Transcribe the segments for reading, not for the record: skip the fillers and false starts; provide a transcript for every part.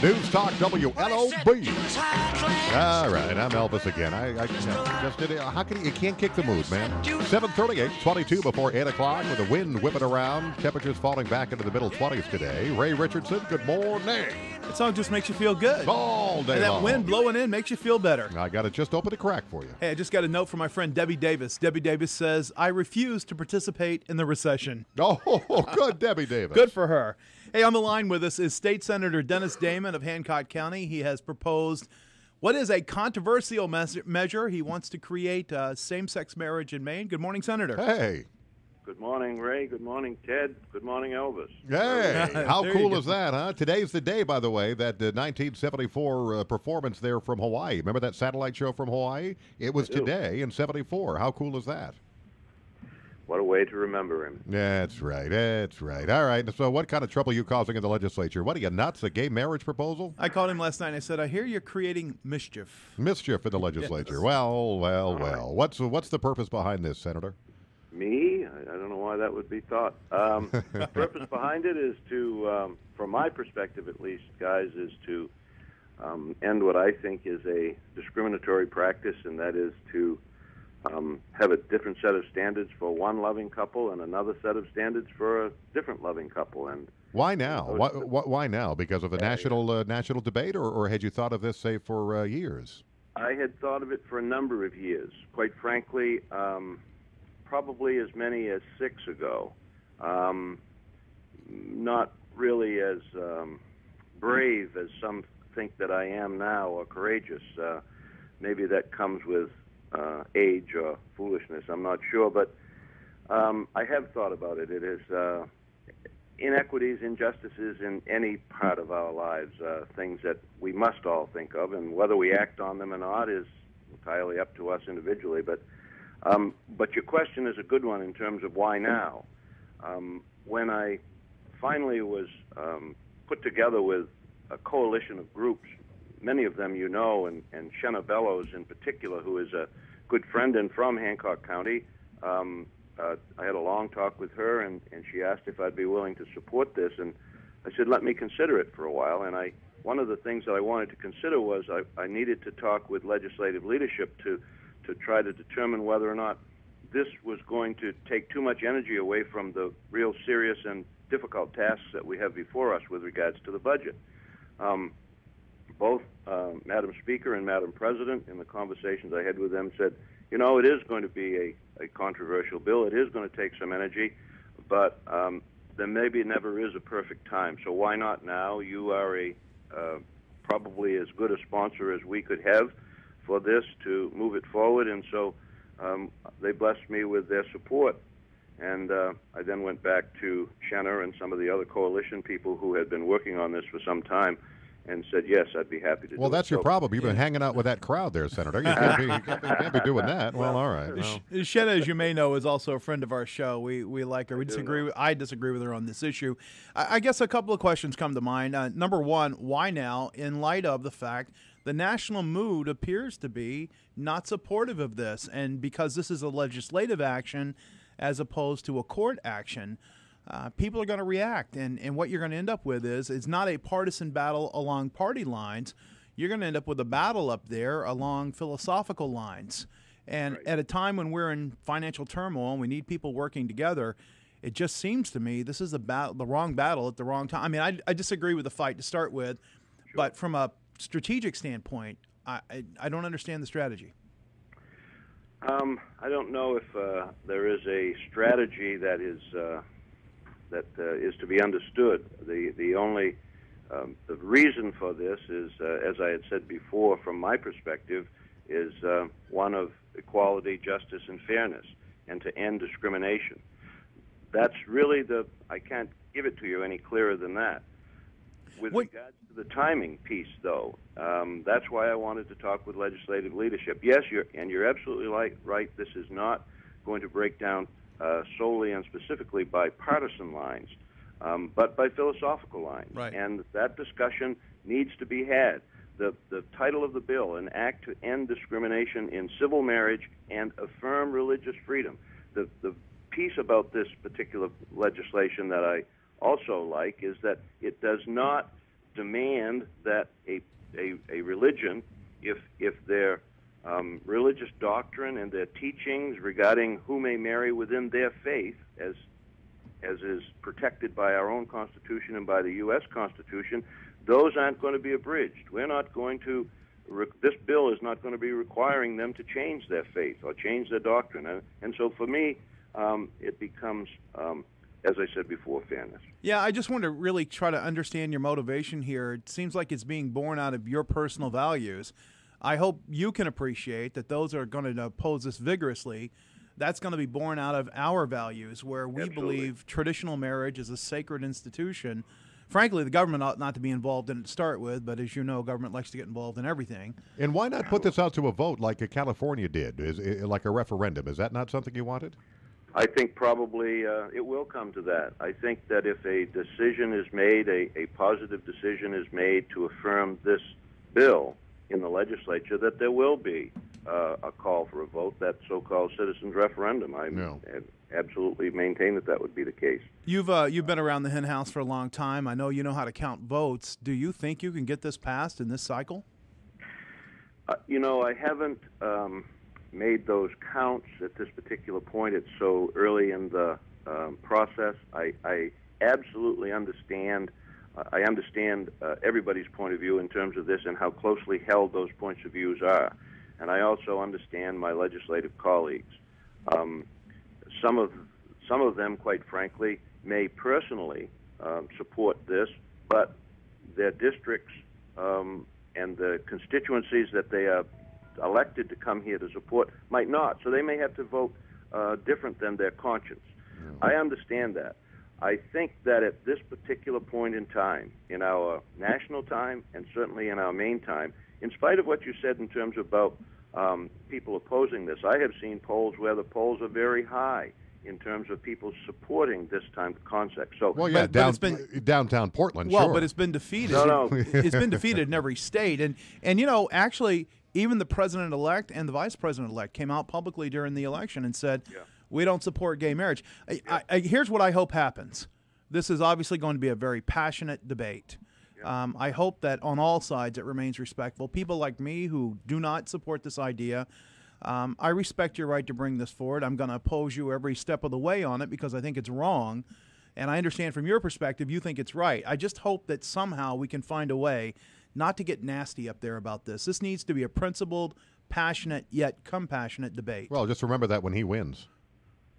News Talk WLOB. All right, I'm Elvis again. I just did it. How can you can't kick the mood, man? 7:38, 22 before 8 o'clock with the wind whipping around. Temperatures falling back into the middle 20s today. Ray Richardson, good morning. That song just makes you feel good. All day and that long. wind blowing in makes you feel better. I got to just open a crack for you. Hey, I just got a note from my friend Debbie Davis. Debbie Davis says, I refuse to participate in the recession. Oh, good, Debbie Davis. Good for her. Hey, on the line with us is State Senator Dennis Damon of Hancock County. He has proposed what is a controversial measure. He wants to create same-sex marriage in Maine. Good morning, Senator. Hey. Good morning, Ray. Good morning, Ted. Good morning, Elvis. Hey, how cool is that, huh? Today's the day, by the way, that 1974 performance there from Hawaii. Remember that satellite show from Hawaii? It was today in 74. How cool is that? What a way to remember him. That's right. That's right. All right. So what kind of trouble are you causing in the legislature? What are you, nuts? A gay marriage proposal? I called him last night and I said, I hear you're creating mischief. Mischief in the legislature. Yes. Well. Right. What's the purpose behind this, Senator? Me? I don't know why that would be thought. The purpose behind it is to, from my perspective at least, guys, is to end what I think is a discriminatory practice, and that is to have a different set of standards for one loving couple and another set of standards for a different loving couple. And why now? Why now? Because of the national debate, or had you thought of this, say, for years? I had thought of it for a number of years. Quite frankly, probably as many as 6 ago. Not really as brave as some think that I am now, or courageous. Maybe that comes with age or foolishness, I'm not sure, but I have thought about it. It is inequities, injustices in any part of our lives, things that we must all think of, and whether we act on them or not is entirely up to us individually. But your question is a good one in terms of why now. When I finally was put together with a coalition of groups, many of them you know, and Shenna Bellows in particular, who is a good friend and from Hancock County. I had a long talk with her, and she asked if I'd be willing to support this, and I said, let me consider it for a while. And one of the things that I wanted to consider was I needed to talk with legislative leadership to try to determine whether or not this was going to take too much energy away from the real serious and difficult tasks that we have before us with regards to the budget. Both Madam Speaker and Madam President, in the conversations I had with them, said, you know, it is going to be a controversial bill. It is going to take some energy, but there maybe never is a perfect time. So why not now? You are probably as good a sponsor as we could have for this to move it forward, and so they blessed me with their support. And I then went back to Shenna and some of the other coalition people who had been working on this for some time and said, yes, I'd be happy to do it. Well, that's your problem. You've been hanging out with that crowd there, Senator. You can't be doing that. Well, all right. Well. Shenna, as you may know, is also a friend of our show. We like her. I disagree with her on this issue. I guess a couple of questions come to mind. Number one, why now, in light of the fact the national mood appears to be not supportive of this, and because this is a legislative action as opposed to a court action, people are going to react, and what you're going to end up with is it's not a partisan battle along party lines. You're going to end up with a battle up there along philosophical lines. And right. At a time when we're in financial turmoil and we need people working together, it just seems to me this is the wrong battle at the wrong time. I mean, I disagree with the fight to start with, sure. But from a strategic standpoint, I don't understand the strategy. I don't know if there is a strategy that is to be understood. The only the reason for this is, as I had said before, from my perspective, is one of equality, justice, and fairness, and to end discrimination. That's really I can't give it to you any clearer than that. With regards to the timing piece, though, that's why I wanted to talk with legislative leadership. Yes, you're absolutely right. This is not going to break down solely and specifically by partisan lines, but by philosophical lines. Right. And that discussion needs to be had. The title of the bill, An Act to End Discrimination in Civil Marriage and Affirm Religious Freedom. The piece about this particular legislation that I also like is that it does not demand that a religion, if their religious doctrine and their teachings regarding who may marry within their faith, as is protected by our own Constitution and by the U.S. Constitution, those aren't going to be abridged. We're not going to. This bill is not going to be requiring them to change their faith or change their doctrine. And so for me, it becomes, as I said before, fairness. Yeah, I just want to really try to understand your motivation here. It seems like it's being born out of your personal values. I hope you can appreciate that those are going to oppose this vigorously. That's going to be born out of our values, where we believe traditional marriage is a sacred institution. Frankly, the government ought not to be involved in it to start with, but as you know, government likes to get involved in everything. And why not put this out to a vote like California did, like a referendum? Is that not something you wanted? I think probably it will come to that. I think that if a decision is made, a positive decision is made to affirm this bill in the legislature, that there will be a call for a vote, that so-called citizens referendum. I absolutely maintain that would be the case. You've been around the hen house for a long time. I know you know how to count votes. Do you think you can get this passed in this cycle? I haven't made those counts at this particular point. It's so early in the process. I absolutely understand. I understand everybody's point of view in terms of this and how closely held those points of views are. And I also understand my legislative colleagues. Some of them, quite frankly, may personally support this, but their districts and the constituencies that they are elected to come here to support might not. So they may have to vote different than their conscience. I understand that. I think that at this particular point in time, in our national time and certainly in our Maine time, in spite of what you said in terms about people opposing this, I have seen polls where the polls are very high in terms of people supporting this type of concept. So, well, yeah, but it's been downtown Portland. Well, sure. But it's been defeated. No. It's been defeated in every state, and actually, even the president-elect and the vice president-elect came out publicly during the election and said, we don't support gay marriage. Here's what I hope happens. This is obviously going to be a very passionate debate. I hope that on all sides it remains respectful. People like me who do not support this idea, I respect your right to bring this forward. I'm going to oppose you every step of the way on it because I think it's wrong. And I understand from your perspective you think it's right. I just hope that somehow we can find a way not to get nasty up there about this. This needs to be a principled, passionate, yet compassionate debate. Well, just remember that when he wins.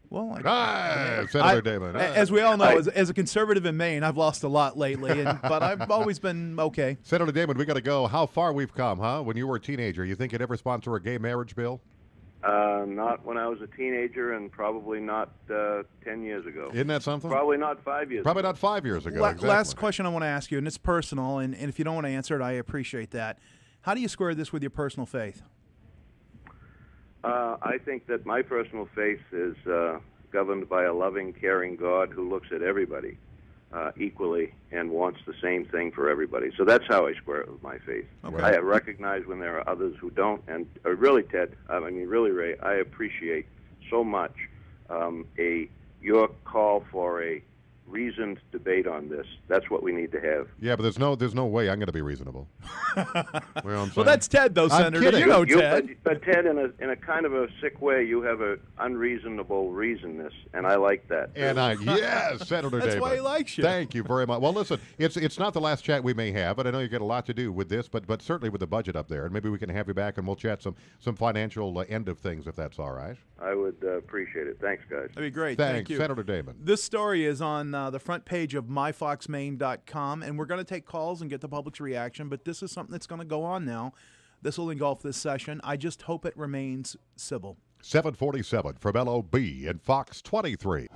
Well, Senator Damon. As we all know, as a conservative in Maine, I've lost a lot lately, but I've always been okay. Senator Damon, we got to go. How far we've come, huh? When you were a teenager, you think you'd ever sponsor a gay marriage bill? Not when I was a teenager, and probably not 10 years ago. Isn't that something? Probably not 5 years Probably ago. not 5 years ago, exactly. Last question I want to ask you, and it's personal, and if you don't want to answer it, I appreciate that. How do you square this with your personal faith? I think that my personal faith is governed by a loving, caring God who looks at everybody equally and wants the same thing for everybody. So that's how I square it with my faith. Okay. I recognize when there are others who don't. And really, Ted, really, Ray, I appreciate so much your call for a reasoned debate on this. That's what we need to have. Yeah, but there's no way I'm going to be reasonable. Well, that's Ted, though, Senator. Kidding. You know Ted. But Ted, in a kind of a sick way, you have an unreasonable reasonness, and I like that. And yes, Senator Damon. That's why he likes you. Thank you very much. Well, listen, it's not the last chat we may have, but I know you got a lot to do with this, but certainly with the budget up there, and maybe we can have you back and we'll chat some financial end of things if that's all right. I would appreciate it. Thanks, guys. That'd be great. Thanks, Thank you. Senator Damon. This story is on the front page of myfoxmaine.com, and we're going to take calls and get the public's reaction, but this is something that's going to go on now. This will engulf this session. I just hope it remains civil. 747 from LOB and Fox 23.